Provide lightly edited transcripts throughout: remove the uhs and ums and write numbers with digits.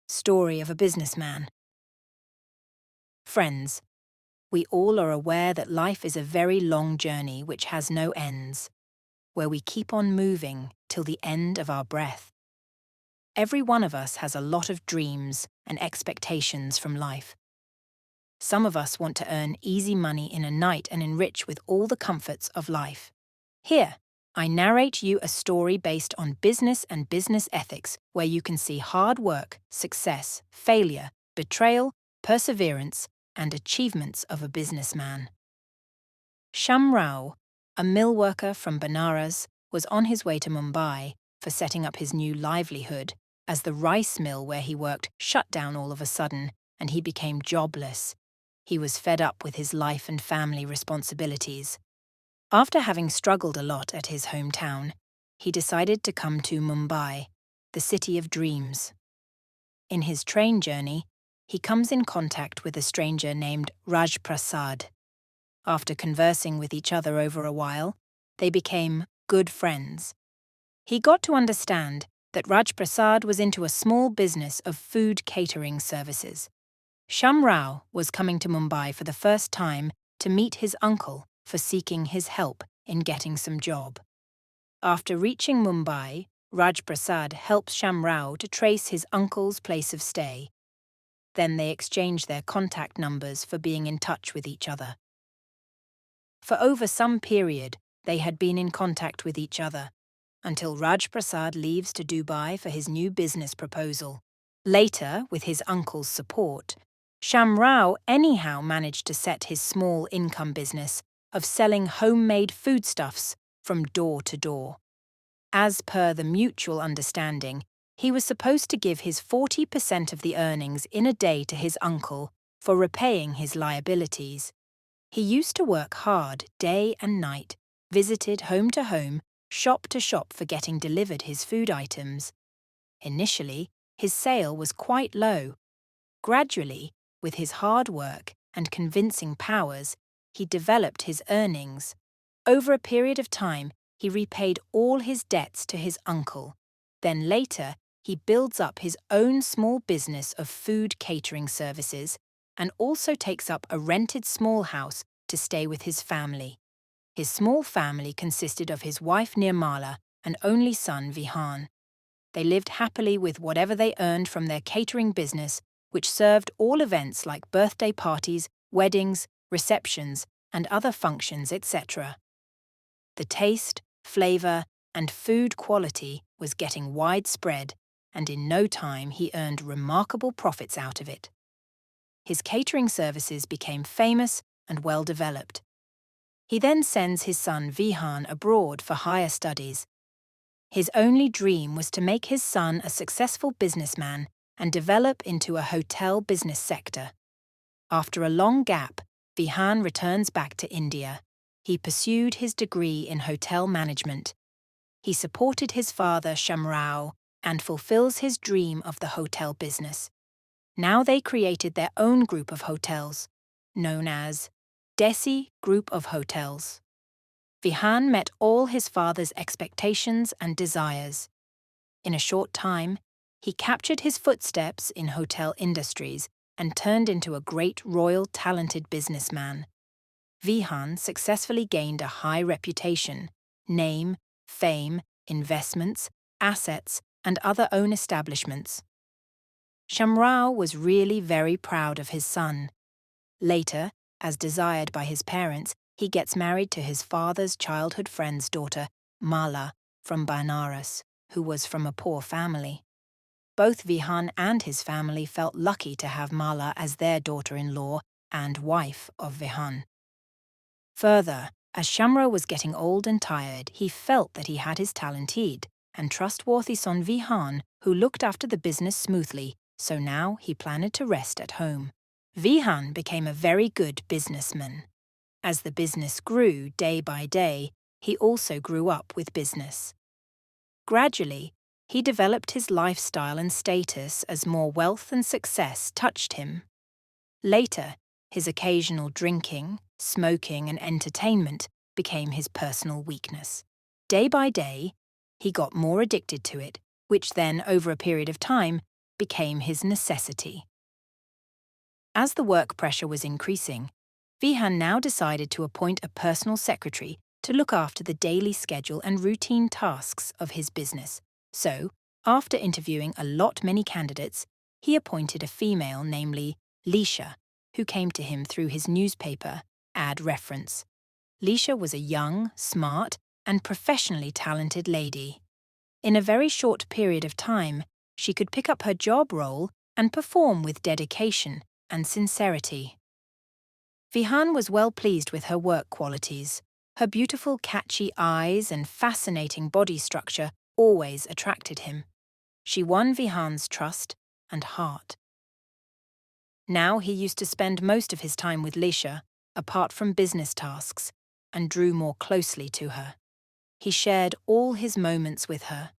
Story of a Businessman. Friends, we all are aware that life is a very long journey which has no ends, where we keep on moving till the end of our breath. Every one of us has a lot of dreams and expectations from life. Some of us want to earn easy money in a night and enrich with all the comforts of life. Here, I narrate you a story based on business and business ethics where you can see hard work, success, failure, betrayal, perseverance, and achievements of a businessman. Sham Rao, a mill worker from Banaras, was on his way to Mumbai for setting up his new livelihood as the rice mill where he worked shut down all of a sudden and he became jobless. He was fed up with his life and family responsibilities. After having struggled a lot at his hometown, he decided to come to Mumbai, the city of dreams. In his train journey, he comes in contact with a stranger named Raj Prasad. After conversing with each other over a while, they became good friends. He got to understand that Raj Prasad was into a small business of food catering services. Sham Rao was coming to Mumbai for the first time to meet his uncle for seeking his help in getting some job. After reaching Mumbai, Raj Prasad helps Sham Rao to trace his uncle's place of stay. Then they exchange their contact numbers for being in touch with each other. For over some period, they had been in contact with each other, until Raj Prasad leaves to Dubai for his new business proposal. Later, with his uncle's support, Sham Rao anyhow managed to set his small income business of selling homemade foodstuffs from door to door. As per the mutual understanding, he was supposed to give his 40% of the earnings in a day to his uncle for repaying his liabilities. He used to work hard day and night, visited home to home, shop to shop for getting delivered his food items. Initially, his sale was quite low. Gradually, with his hard work and convincing powers, he developed his earnings. Over a period of time, he repaid all his debts to his uncle. Then later, he builds up his own small business of food catering services and also takes up a rented small house to stay with his family. His small family consisted of his wife Nirmala and only son Vihan. They lived happily with whatever they earned from their catering business, which served all events like birthday parties, weddings, receptions, and other functions, etc. The taste, flavor, and food quality was getting widespread, and in no time he earned remarkable profits out of it. His catering services became famous and well developed. He then sends his son Vihan abroad for higher studies. His only dream was to make his son a successful businessman and develop into a hotel business sector. After a long gap, Vihan returns back to India. He pursued his degree in hotel management. He supported his father Sham Rao and fulfills his dream of the hotel business. Now they created their own group of hotels, known as Desi Group of Hotels. Vihan met all his father's expectations and desires. In a short time, he captured his footsteps in hotel industries and turned into a great royal talented businessman. Vihan successfully gained a high reputation, name, fame, investments, assets, and other own establishments. Sham Rao was really very proud of his son. Later, as desired by his parents, he gets married to his father's childhood friend's daughter, Mala, from Banaras, who was from a poor family. Both Vihan and his family felt lucky to have Mala as their daughter-in-law and wife of Vihan. Further, as Sham Rao was getting old and tired, he felt that he had his talented and trustworthy son Vihan, who looked after the business smoothly, so now he planned to rest at home. Vihan became a very good businessman. As the business grew day by day, he also grew up with business. Gradually, he developed his lifestyle and status as more wealth and success touched him. Later, his occasional drinking, smoking, and entertainment became his personal weakness. Day by day, he got more addicted to it, which then, over a period of time, became his necessity. As the work pressure was increasing, Vihan now decided to appoint a personal secretary to look after the daily schedule and routine tasks of his business. So, after interviewing many candidates, he appointed a female, namely Lisha, who came to him through his newspaper ad reference. Lisha was a young, smart, and professionally talented lady. In a very short period of time, she could pick up her job role and perform with dedication and sincerity. Vihan was well pleased with her work qualities. Her beautiful, catchy eyes and fascinating body structure always attracted him. She won Vihan's trust and heart. Now he used to spend most of his time with Lisha, apart from business tasks, and drew more closely to her. He shared all his moments with her.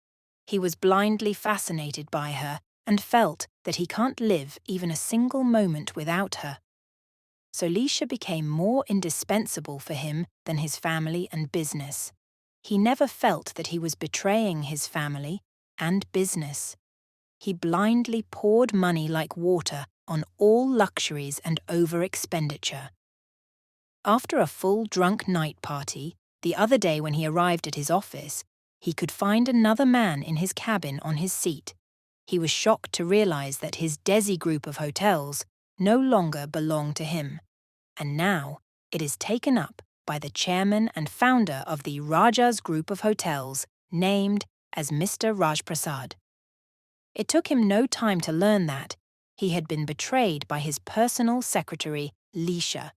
He was blindly fascinated by her and felt that he can't live even a single moment without her. So Lisha became more indispensable for him than his family and business. He never felt that he was betraying his family and business. He blindly poured money like water on all luxuries and over-expenditure. After a full drunk night party, the other day when he arrived at his office, he could find another man in his cabin on his seat. He was shocked to realize that his Desi group of hotels no longer belonged to him, and now it is taken up by the chairman and founder of the Raja's group of hotels, named as Mr. Rajprasad. It took him no time to learn that he had been betrayed by his personal secretary, Lisha,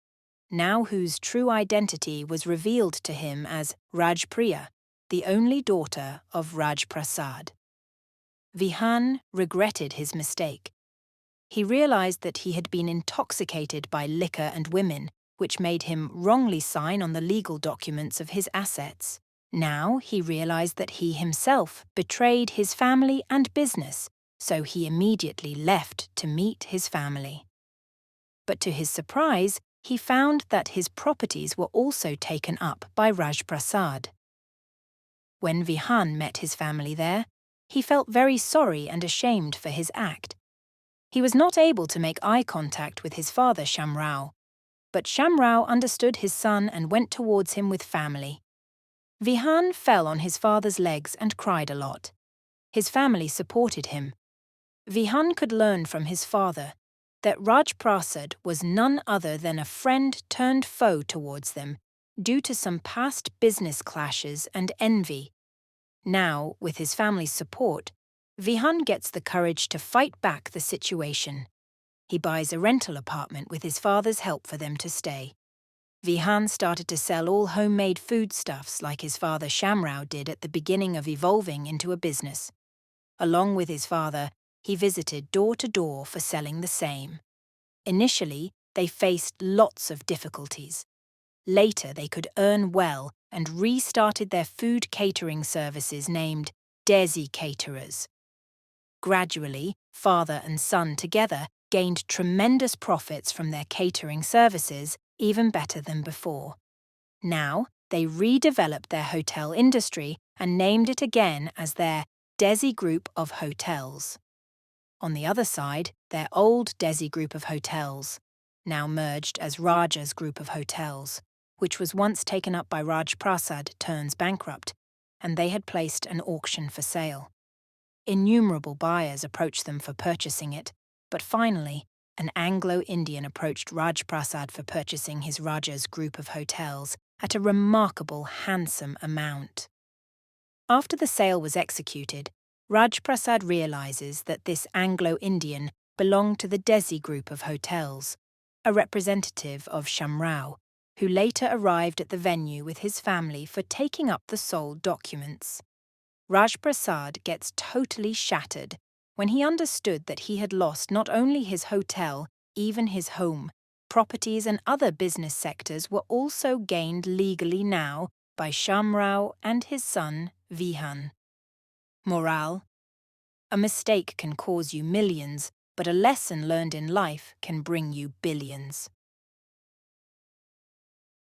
now whose true identity was revealed to him as Rajpriya, the only daughter of Rajprasad. Vihan regretted his mistake. He realized that he had been intoxicated by liquor and women, which made him wrongly sign on the legal documents of his assets. Now he realized that he himself betrayed his family and business, so he immediately left to meet his family. But to his surprise, he found that his properties were also taken up by Rajprasad. When Vihan met his family there, he felt very sorry and ashamed for his act. He was not able to make eye contact with his father Shamrao, but Shamrao understood his son and went towards him with family. Vihan fell on his father's legs and cried a lot. His family supported him. Vihan could learn from his father that Rajprasad was none other than a friend turned foe towards them due to some past business clashes and envy. Now, with his family's support, Vihan gets the courage to fight back the situation. He buys a rental apartment with his father's help for them to stay. Vihan started to sell all homemade foodstuffs like his father Shamrao did at the beginning of evolving into a business. Along with his father, he visited door to door for selling the same. Initially, they faced lots of difficulties. Later, they could earn well and restarted their food catering services named Desi Caterers. Gradually, father and son together gained tremendous profits from their catering services, even better than before. Now, they redeveloped their hotel industry and named it again as their Desi Group of Hotels. On the other side, their old Desi Group of Hotels, now merged as Raja's Group of Hotels, which was once taken up by Rajprasad, turns bankrupt, and they had placed an auction for sale. Innumerable buyers approached them for purchasing it, but finally, an Anglo-Indian approached Rajprasad for purchasing his Raja's Group of Hotels at a remarkable, handsome amount. After the sale was executed, Rajprasad realizes that this Anglo-Indian belonged to the Desi Group of Hotels, a representative of Shamrao, who later arrived at the venue with his family for taking up the sold documents. Rajprasad gets totally shattered when he understood that he had lost not only his hotel, even his home. Properties and other business sectors were also gained legally now by Shamrao and his son Vihan. Morale: a mistake can cause you millions, but a lesson learned in life can bring you billions.